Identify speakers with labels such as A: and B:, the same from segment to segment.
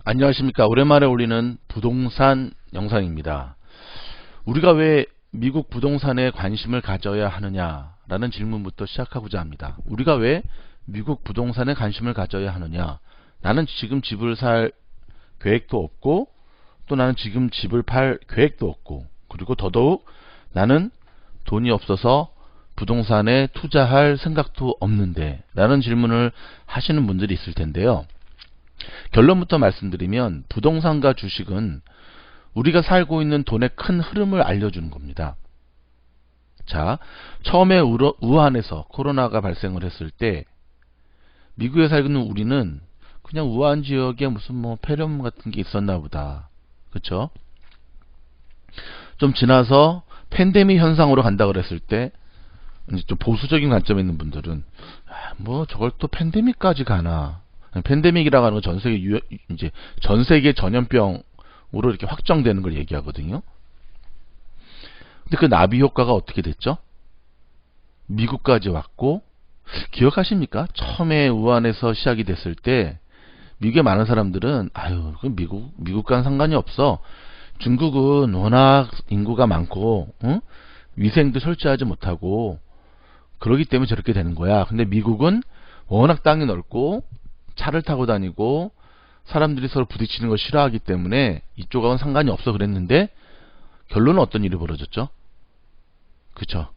A: 안녕하십니까. 오랜만에 올리는 부동산 영상입니다. 우리가 왜 미국 부동산에 관심을 가져야 하느냐라는 질문부터 시작하고자 합니다. 우리가 왜 미국 부동산에 관심을 가져야 하느냐? 나는 지금 집을 살 계획도 없고, 또 나는 지금 집을 팔 계획도 없고, 그리고 더더욱 나는 돈이 없어서 부동산에 투자할 생각도 없는데 라는 질문을 하시는 분들이 있을 텐데요. 결론부터 말씀드리면 부동산과 주식은 우리가 살고 있는 돈의 큰 흐름을 알려주는 겁니다. 자, 처음에 우한에서 코로나가 발생을 했을 때 미국에 살고 있는 우리는 그냥 우한 지역에 무슨 폐렴 같은 게 있었나 보다. 그쵸? 좀 지나서 팬데믹 현상으로 간다 그랬을 때 이제 좀 보수적인 관점에 있는 분들은 저걸 또 팬데믹까지 가나. 팬데믹이라고 하는 건 전 세계 전염병으로 이렇게 확정되는 걸 얘기하거든요. 근데 그 나비 효과가 어떻게 됐죠? 미국까지 왔고, 기억하십니까? 처음에 우한에서 시작이 됐을 때 미국의 많은 사람들은 미국과는 상관이 없어. 중국은 워낙 인구가 많고 위생도 철저하지 못하고 그러기 때문에 저렇게 되는 거야. 근데 미국은 워낙 땅이 넓고 차를 타고 다니고 사람들이 서로 부딪히는 걸 싫어하기 때문에 이쪽하고는 상관이 없어 그랬는데, 결론은 어떤 일이 벌어졌죠? 그쵸?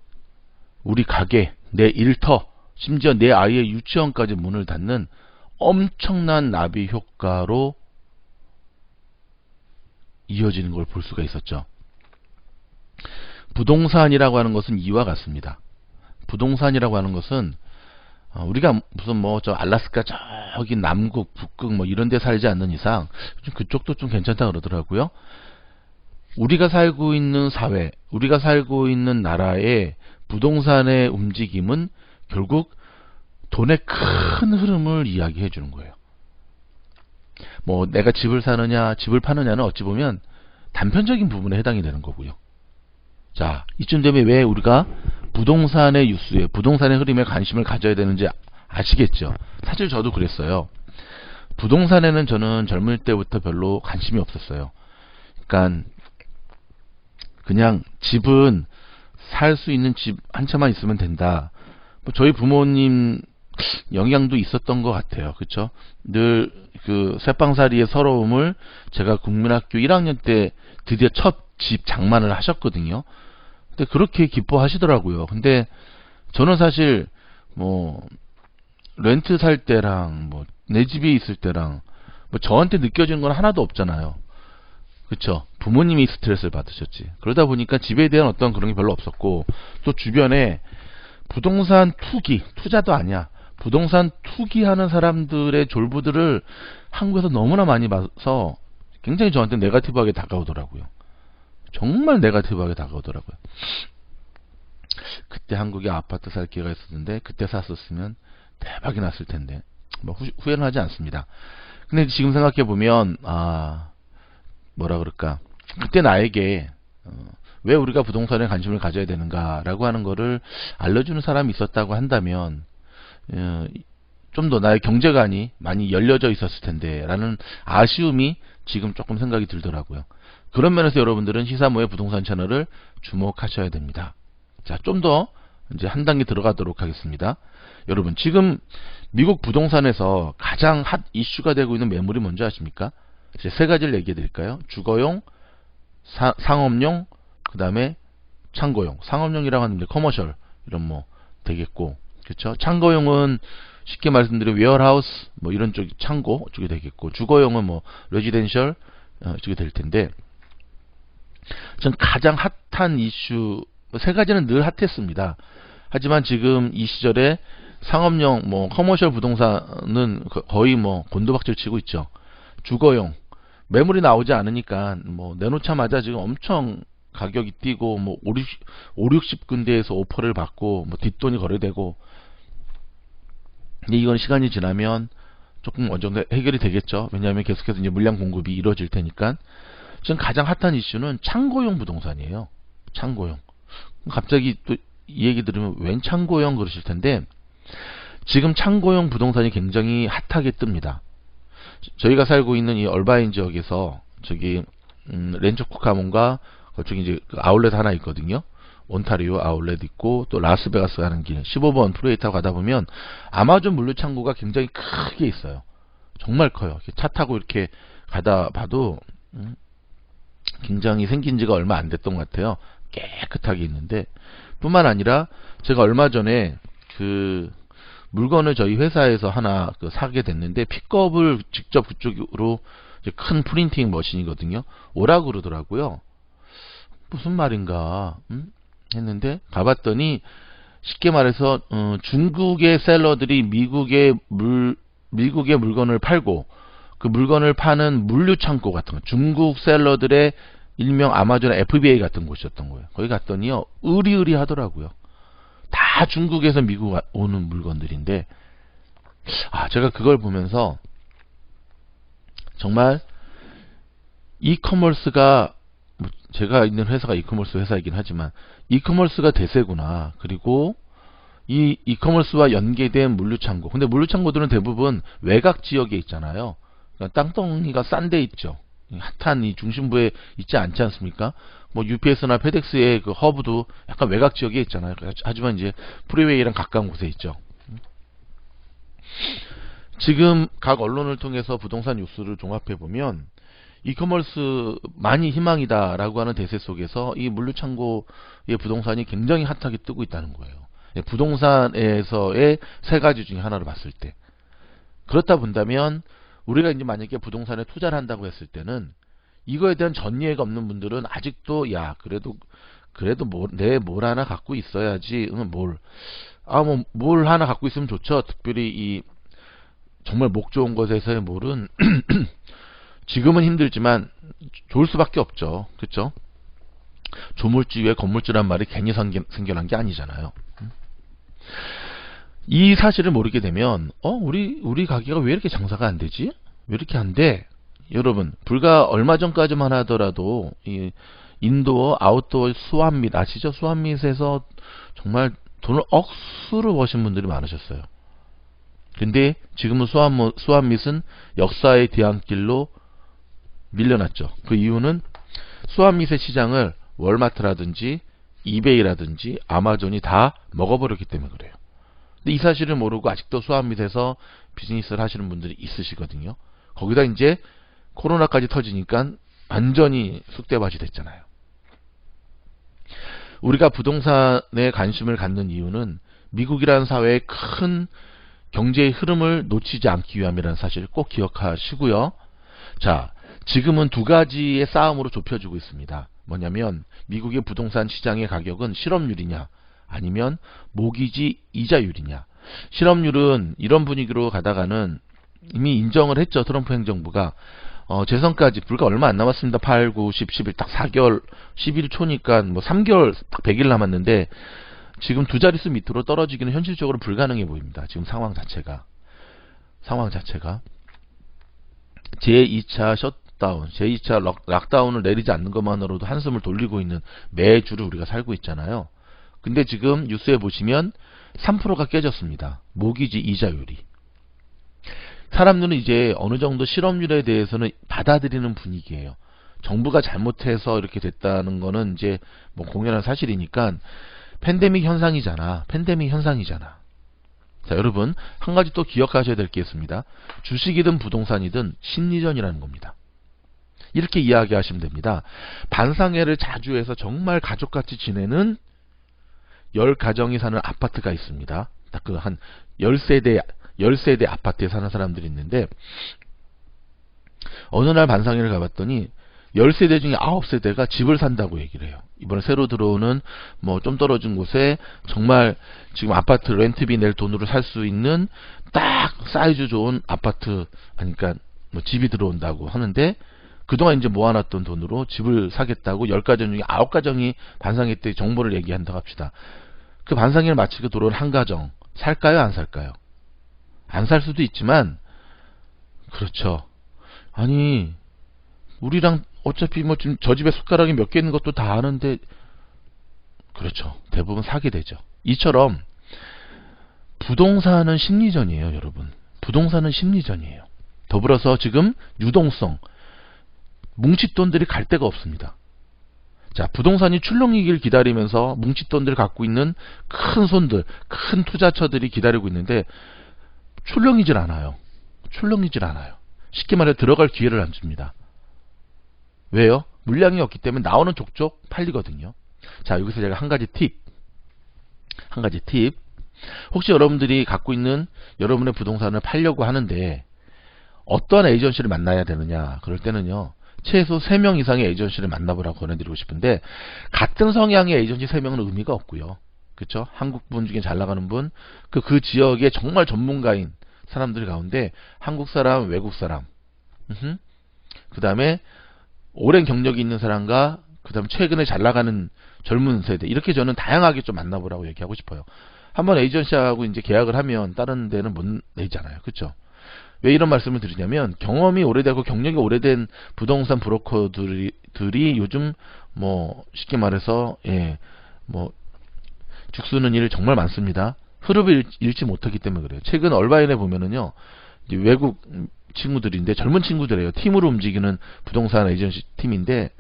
A: 우리 가게, 내 일터, 심지어 내 아이의 유치원까지 문을 닫는 엄청난 나비 효과로 이어지는 걸 볼 수가 있었죠. 부동산이라고 하는 것은 이와 같습니다. 부동산이라고 하는 것은 우리가 무슨 저 알라스카 저기 남극, 북극 이런 데 살지 않는 이상 그쪽도 좀 괜찮다 그러더라고요. 우리가 살고 있는 사회, 우리가 살고 있는 나라의 부동산의 움직임은 결국 돈의 큰 흐름을 이야기해 주는 거예요. 내가 집을 사느냐, 집을 파느냐는 어찌 보면 단편적인 부분에 해당이 되는 거고요. 자, 이쯤 되면 왜 우리가 부동산의 뉴스에, 부동산의 흐름에 관심을 가져야 되는지 아시겠죠? 사실 저도 그랬어요. 부동산에는 저는 젊을 때부터 별로 관심이 없었어요. 그러니까 그냥 집은 살 수 있는 집 한 채만 있으면 된다. 저희 부모님 영향도 있었던 것 같아요. 그쵸? 늘 그 새빵살이의 서러움을 제가 국민학교 1학년 때 드디어 첫 집 장만을 하셨거든요. 근데 그렇게 기뻐하시더라고요. 근데 저는 사실 렌트 살 때랑 내 집에 있을 때랑 저한테 느껴지는 건 하나도 없잖아요. 그쵸? 부모님이 스트레스를 받으셨지. 그러다 보니까 집에 대한 어떤 그런 게 별로 없었고, 또 주변에 부동산 투기, 투자도 아니야, 부동산 투기하는 사람들의 졸부들을 한국에서 너무나 많이 봐서 굉장히 저한테 네거티브하게 다가오더라고요. 정말 네거티브하게 다가오더라고요. 그때 한국에 아파트 살 기회가 있었는데 그때 샀었으면 대박이 났을 텐데. 후회는 하지 않습니다. 근데 지금 생각해보면 뭐라 그럴까, 그때 나에게 왜 우리가 부동산에 관심을 가져야 되는가라고 하는 거를 알려주는 사람이 있었다고 한다면 좀 더 나의 경제관이 많이 열려져 있었을 텐데 라는 아쉬움이 지금 조금 생각이 들더라고요. 그런 면에서 여러분들은 시사모의 부동산 채널을 주목하셔야 됩니다. 자, 좀 더 이제 한 단계 들어가도록 하겠습니다. 여러분, 지금 미국 부동산에서 가장 핫 이슈가 되고 있는 매물이 뭔지 아십니까? 이제 세 가지를 얘기해 드릴까요? 주거용, 상업용, 그 다음에 창고용. 상업용이라고 하는 게 커머셜 이런 되겠고, 그렇죠? 창고용은 쉽게 말씀드리면 웨어하우스 이런 쪽, 창고 쪽이 되겠고, 주거용은 레지덴셜 쪽이 될 텐데, 전 가장 핫한 이슈 세 가지는 늘 핫했습니다. 하지만 지금 이 시절에 상업용 커머셜 부동산은 거의 곤두박질 치고 있죠. 주거용 매물이 나오지 않으니까 내놓자마자 지금 엄청 가격이 뛰고 5, 60군데에서 오퍼를 받고 뒷돈이 거래되고, 근데 이건 시간이 지나면 조금 어느 정도 해결이 되겠죠. 왜냐하면 계속해서 이제 물량 공급이 이루어질 테니까. 지금 가장 핫한 이슈는 창고용 부동산이에요. 창고용. 갑자기 또 이 얘기 들으면 웬 창고용 그러실 텐데, 지금 창고용 부동산이 굉장히 핫하게 뜹니다. 저희가 살고 있는 이 얼바인 지역에서 저기 렌처쿠카몬과 그쪽에 이제 그 아울렛 하나 있거든요. 온타리오 아울렛 있고 또 라스베가스 가는 길 15번 프로웨이 타고 가다 보면 아마존 물류창고가 굉장히 크게 있어요. 정말 커요. 차 타고 이렇게 가다 봐도 굉장히 생긴 지가 얼마 안 됐던 것 같아요. 깨끗하게 있는데 뿐만 아니라 제가 얼마 전에 그 물건을 저희 회사에서 하나 사게 됐는데 픽업을 직접 그쪽으로 이제 큰 프린팅 머신이거든요. 오라고 그러더라고요. 무슨 말인가 했는데 가봤더니 쉽게 말해서 중국의 셀러들이 미국의 물건을 팔고 그 물건을 파는 물류창고 같은 거, 중국 셀러들의 일명 아마존 FBA 같은 곳이었던 거예요. 거기 갔더니요 으리으리 하더라고요. 다 중국에서 미국 오는 물건들인데 제가 그걸 보면서 정말 이커머스가 제가 있는 회사가 이커머스 회사이긴 하지만 이커머스가 대세구나. 그리고 이 이커머스와 연계된 물류창고. 근데 물류창고들은 대부분 외곽 지역에 있잖아요. 그러니까 땅덩이가 싼 데 있죠. 핫한 이 중심부에 있지 않지 않습니까? 뭐 UPS나 페덱스의 그 허브도 약간 외곽 지역에 있잖아요. 하지만 이제 프리웨이랑 가까운 곳에 있죠. 지금 각 언론을 통해서 부동산 뉴스를 종합해 보면 이커머스 많이 희망이다라고 하는 대세 속에서 이 물류창고의 부동산이 굉장히 핫하게 뜨고 있다는 거예요. 부동산에서의 세 가지 중에 하나로 봤을 때. 그렇다 본다면 우리가 이제 만약에 부동산에 투자를 한다고 했을 때는 이거에 대한 전이해가 없는 분들은 아직도 그래도 뭘 하나 갖고 있어야지. 뭘 하나 갖고 있으면 좋죠. 특별히 이 정말 목 좋은 곳에서의 몰은 지금은 힘들지만 좋을 수밖에 없죠. 그렇죠? 조물주 위에 건물주란 말이 괜히 생겨난 게 아니잖아요. 이 사실을 모르게 되면 우리 가게가 왜 이렇게 장사가 안 되지? 왜 이렇게 안 돼? 여러분 불과 얼마 전까지만 하더라도 이 인도어 아웃도어 수완밋 아시죠? 수완밋에서 정말 돈을 억수로 버신 분들이 많으셨어요. 근데 지금은 수완밋은 역사의 뒤안길로 밀려났죠. 그 이유는 수완밋의 시장을 월마트라든지 이베이라든지 아마존이 다 먹어버렸기 때문에 그래요. 근데 이 사실을 모르고 아직도 수완밋에서 비즈니스를 하시는 분들이 있으시거든요. 거기다 이제 코로나까지 터지니까 완전히 쑥대밭이 됐잖아요. 우리가 부동산에 관심을 갖는 이유는 미국이라는 사회의 큰 경제의 흐름을 놓치지 않기 위함이라는 사실을 꼭 기억하시고요. 자, 지금은 두 가지의 싸움으로 좁혀지고 있습니다. 뭐냐면 미국의 부동산 시장의 가격은 실업률이냐 아니면 모기지 이자율이냐. 실업률은 이런 분위기로 가다가는 이미 인정을 했죠. 트럼프 행정부가 재선까지 불과 얼마 안 남았습니다. 8, 9, 10, 11 딱 4개월 11 초니까 뭐 3개월 딱 100일 남았는데 지금 두 자릿수 밑으로 떨어지기는 현실적으로 불가능해 보입니다. 지금 상황 자체가 제2차 셧다운, 제2차 락다운을 내리지 않는 것만으로도 한숨을 돌리고 있는 매주를 우리가 살고 있잖아요. 근데 지금 뉴스에 보시면 3%가 깨졌습니다. 모기지 이자율이. 사람들은 이제 어느 정도 실업률에 대해서는 받아들이는 분위기예요. 정부가 잘못해서 이렇게 됐다는 거는 이제 뭐 공연한 사실이니까 팬데믹 현상이잖아. 자, 여러분 한 가지 또 기억하셔야 될 게 있습니다. 주식이든 부동산이든 심리전이라는 겁니다. 이렇게 이야기하시면 됩니다. 반상회를 자주 해서 정말 가족같이 지내는 10가정이 사는 아파트가 있습니다. 딱 그 한 10세대 아파트에 사는 사람들이 있는데 어느 날 반상회를 가봤더니 10세대 중에 9세대가 집을 산다고 얘기를 해요. 이번에 새로 들어오는 뭐 좀 떨어진 곳에 정말 지금 아파트 렌트비 낼 돈으로 살 수 있는 딱 사이즈 좋은 아파트 하니까 뭐 집이 들어온다고 하는데 그동안 이제 모아놨던 돈으로 집을 사겠다고 10가정 중에 9가정이 반상회 때 정보를 얘기한다고 합시다. 그 반상회를 마치고 들어온 한 가정 살까요? 안 살까요? 안 살 수도 있지만 그렇죠. 아니 우리랑 어차피 뭐 지금 저 집에 숟가락이 몇 개 있는 것도 다 아는데 그렇죠. 대부분 사게 되죠. 이처럼 부동산은 심리전이에요, 여러분. 부동산은 심리전이에요. 더불어서 지금 유동성, 뭉칫돈들이 갈 데가 없습니다. 자, 부동산이 출렁이길 기다리면서 뭉칫돈들을 갖고 있는 큰 손들, 큰 투자처들이 기다리고 있는데 출렁이질 않아요. 출렁이질 않아요. 쉽게 말해 들어갈 기회를 안 줍니다. 왜요? 물량이 없기 때문에 나오는 족족 팔리거든요. 자, 여기서 제가 한 가지 팁. 혹시 여러분들이 갖고 있는 여러분의 부동산을 팔려고 하는데 어떠한 에이전시를 만나야 되느냐? 그럴 때는요, 최소 3명 이상의 에이전시를 만나보라고 권해드리고 싶은데, 같은 성향의 에이전시 3명은 의미가 없고요. 그쵸? 한국 분 중에 잘 나가는 분, 그 지역의 정말 전문가인 사람들 가운데 한국 사람, 외국 사람, 그 다음에 오랜 경력이 있는 사람과 그 다음에 최근에 잘 나가는 젊은 세대, 이렇게 저는 다양하게 좀 만나보라고 얘기하고 싶어요. 한번 에이전시하고 이제 계약을 하면 다른 데는 못 내잖아요. 그쵸? 왜 이런 말씀을 드리냐면, 경험이 오래되고 경력이 오래된 부동산 브로커들이 요즘 뭐 쉽게 말해서 죽쓰는 일이 정말 많습니다. 흐름을 잃지 못하기 때문에 그래요. 최근 얼바인에 보면은요, 이제 외국 친구들인데 젊은 친구들이에요. 팀으로 움직이는 부동산 에이전시 팀인데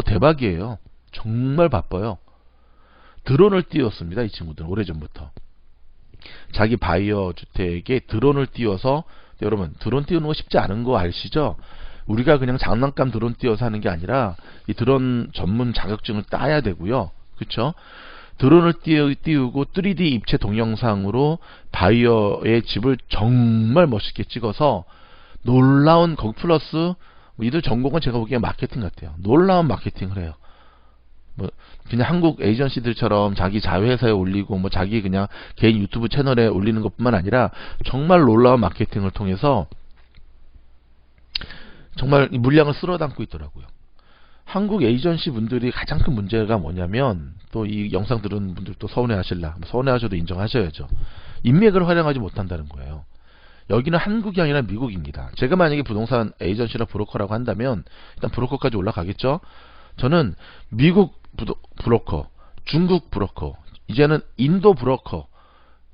A: 대박이에요. 정말 바빠요. 드론을 띄웠습니다. 이 친구들은 오래전부터 자기 바이어 주택에 드론을 띄워서, 여러분 드론 띄우는 거 쉽지 않은 거 아시죠? 우리가 그냥 장난감 드론 띄워서 하는 게 아니라 이 드론 전문 자격증을 따야 되고요. 그쵸? 드론을 띄우고 3D 입체 동영상으로 바이어의 집을 정말 멋있게 찍어서 놀라운, 거기 플러스 이들 전공은 제가 보기엔 마케팅 같아요. 놀라운 마케팅을 해요. 뭐 그냥 한국 에이전시들처럼 자기 자회사에 올리고 뭐 자기 그냥 개인 유튜브 채널에 올리는 것뿐만 아니라 정말 놀라운 마케팅을 통해서 정말 물량을 쓸어 담고 있더라고요. 한국 에이전시 분들이 가장 큰 문제가 뭐냐면, 또 이 영상 들은 분들도 서운해하실라, 서운해하셔도 인정하셔야죠. 인맥을 활용하지 못한다는 거예요. 여기는 한국이 아니라 미국입니다. 제가 만약에 부동산 에이전시나 브로커라고 한다면 일단 브로커까지 올라가겠죠. 저는 미국 브로커, 중국 브로커, 이제는 인도 브로커,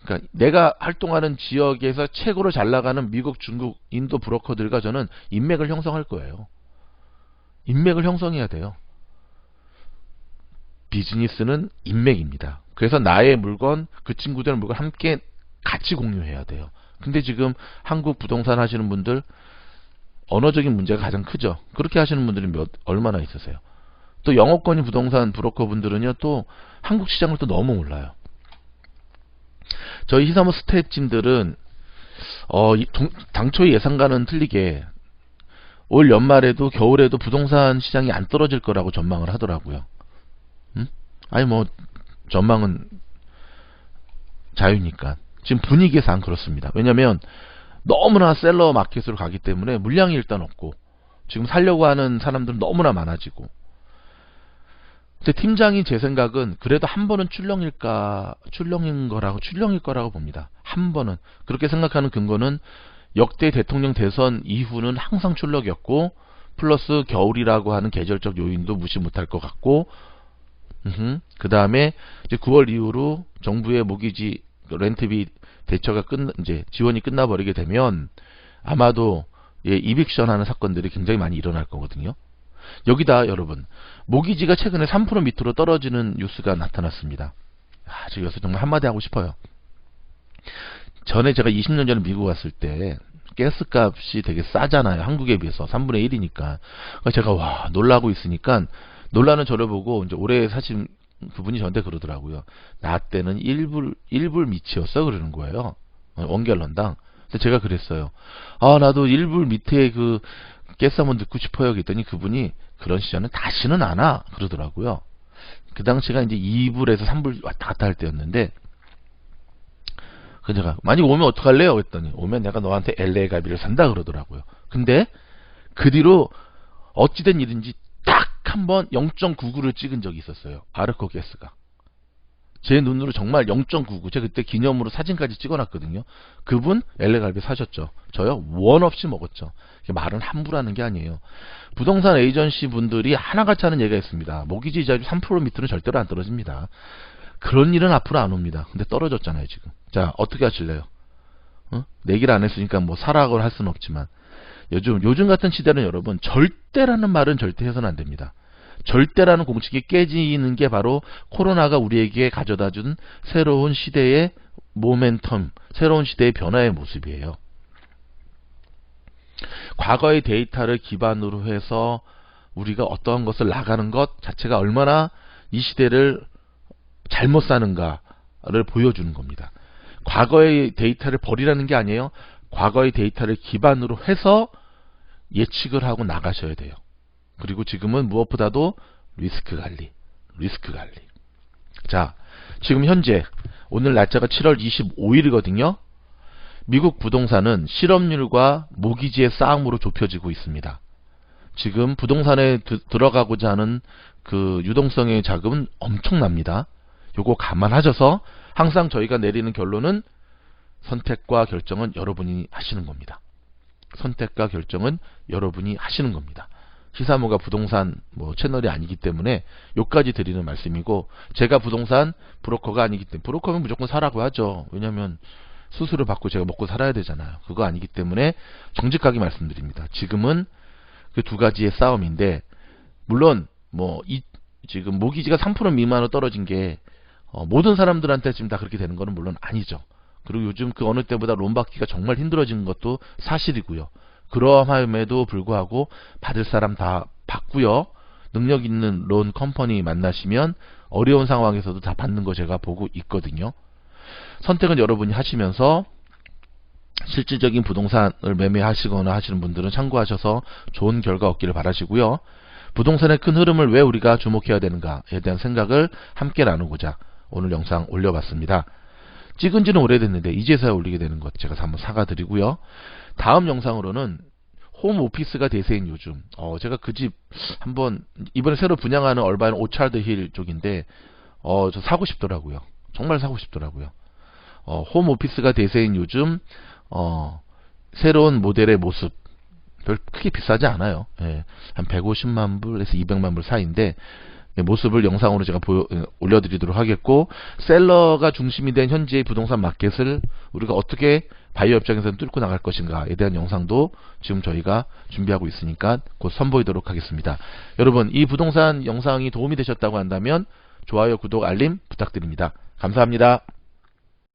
A: 그러니까 내가 활동하는 지역에서 최고로 잘 나가는 미국, 중국, 인도 브로커들과 저는 인맥을 형성할 거예요. 인맥을 형성해야 돼요. 비즈니스는 인맥입니다. 그래서 나의 물건, 그 친구들의 물건 함께 같이 공유해야 돼요. 근데 지금 한국 부동산 하시는 분들 언어적인 문제가 가장 크죠. 그렇게 하시는 분들이 얼마나 있으세요. 또 영어권이 부동산 브로커 분들은요, 또 한국 시장을 또 너무 몰라요. 저희 히사모 스태프진들은 당초의 예상과는 틀리게 올 연말에도 겨울에도 부동산 시장이 안 떨어질 거라고 전망을 하더라고요. 아니 뭐 전망은 자유니까. 지금 분위기상 그렇습니다. 왜냐면 너무나 셀러 마켓으로 가기 때문에 물량이 일단 없고, 지금 살려고 하는 사람들은 너무나 많아지고. 근데 팀장이 제 생각은 그래도 한 번은 출렁일 거라고 봅니다. 한 번은. 그렇게 생각하는 근거는 역대 대통령 대선 이후는 항상 출렁이었고, 플러스 겨울이라고 하는 계절적 요인도 무시 못할 것 같고, 그 다음에 이제 9월 이후로 정부의 모기지 렌트비 대처가 이제 지원이 끝나버리게 되면 아마도 이빅션 하는 사건들이 굉장히 많이 일어날 거거든요. 여기다 여러분, 모기지가 최근에 3% 밑으로 떨어지는 뉴스가 나타났습니다. 저 여기서 정말 한마디 하고 싶어요. 전에 제가 20년 전에 미국 왔을 때 가스값이 되게 싸잖아요. 한국에 비해서 3분의 1이니까. 제가 놀라고 있으니까, 놀라는 저를 보고 이제 오래 사신 그분이 저한테 그러더라고요. 나 때는 1불 밑이었어, 그러는 거예요. 원갤런당. 근데 제가 그랬어요. 나도 1불 밑에 그 가스 한번 듣고 싶어요. 그랬더니 그분이 그런 시절은 다시는 안 와, 그러더라고요. 그 당시가 이제 2불에서 3불 왔다 갔다 할 때였는데, 그래서 제가 만약 오면 어떡할래요? 그랬더니 오면 내가 너한테 LA 갈비를 산다 그러더라고요. 근데 그 뒤로 어찌된 일인지 딱 한번 0.99를 찍은 적이 있었어요. 아르코 가스가. 제 눈으로 정말 0.99. 제가 그때 기념으로 사진까지 찍어놨거든요. 그분 LA 갈비 사셨죠. 저요? 원 없이 먹었죠. 말은 함부로 하는 게 아니에요. 부동산 에이전시 분들이 하나같이 하는 얘기가 있습니다. 모기지 이자율 3% 밑으로는 절대로 안 떨어집니다. 그런 일은 앞으로 안 옵니다. 근데 떨어졌잖아요, 지금. 자, 어떻게 하실래요? 내기를 안 했으니까 뭐 사라고 할 수는 없지만, 요즘 같은 시대는 여러분, 절대라는 말은 절대 해서는 안 됩니다. 절대라는 공식이 깨지는 게 바로 코로나가 우리에게 가져다 준 새로운 시대의 모멘텀, 새로운 시대의 변화의 모습이에요. 과거의 데이터를 기반으로 해서 우리가 어떠한 것을 나가는 것 자체가 얼마나 이 시대를 잘못 사는가를 보여주는 겁니다. 과거의 데이터를 버리라는 게 아니에요. 과거의 데이터를 기반으로 해서 예측을 하고 나가셔야 돼요. 그리고 지금은 무엇보다도 리스크 관리. 자, 지금 현재 오늘 날짜가 7월 25일이거든요. 미국 부동산은 실업률과 모기지의 싸움으로 좁혀지고 있습니다. 지금 부동산에 들어가고자 하는 그 유동성의 자금은 엄청납니다. 요거 감안하셔서 항상 저희가 내리는 결론은 선택과 결정은 여러분이 하시는 겁니다. 선택과 결정은 여러분이 하시는 겁니다. 시사모가 부동산 채널이 아니기 때문에 요까지 드리는 말씀이고, 제가 부동산 브로커가 아니기 때문에, 브로커면 무조건 사라고 하죠. 왜냐면 수수료 받고 제가 먹고 살아야 되잖아요. 그거 아니기 때문에 정직하게 말씀드립니다. 지금은 그 두 가지의 싸움인데, 물론 지금 모기지가 3% 미만으로 떨어진 게 모든 사람들한테 지금 다 그렇게 되는 거는 물론 아니죠. 그리고 요즘 그 어느 때보다 론 받기가 정말 힘들어진 것도 사실이고요. 그러함에도 불구하고 받을 사람 다 받고요. 능력 있는 론 컴퍼니 만나시면 어려운 상황에서도 다 받는 거 제가 보고 있거든요. 선택은 여러분이 하시면서 실질적인 부동산을 매매하시거나 하시는 분들은 참고하셔서 좋은 결과 얻기를 바라시고요. 부동산의 큰 흐름을 왜 우리가 주목해야 되는가에 대한 생각을 함께 나누고자 오늘 영상 올려봤습니다. 찍은 지는 오래됐는데 이제서야 올리게 되는 것 제가 한번 사과드리고요. 다음 영상으로는 홈 오피스가 대세인 요즘, 제가 그 집 한번 이번에 새로 분양하는 얼바인 오차드 힐 쪽인데 저 사고 싶더라고요. 정말 사고 싶더라고요. 홈 오피스가 대세인 요즘 새로운 모델의 모습, 별 크게 비싸지 않아요. 예, 한 150만 불에서 200만 불 사이인데 모습을 영상으로 제가 올려드리도록 하겠고, 셀러가 중심이 된 현재의 부동산 마켓을 우리가 어떻게 바이어 입장에서는 뚫고 나갈 것인가에 대한 영상도 지금 저희가 준비하고 있으니까 곧 선보이도록 하겠습니다. 여러분, 이 부동산 영상이 도움이 되셨다고 한다면 좋아요, 구독, 알림 부탁드립니다. 감사합니다.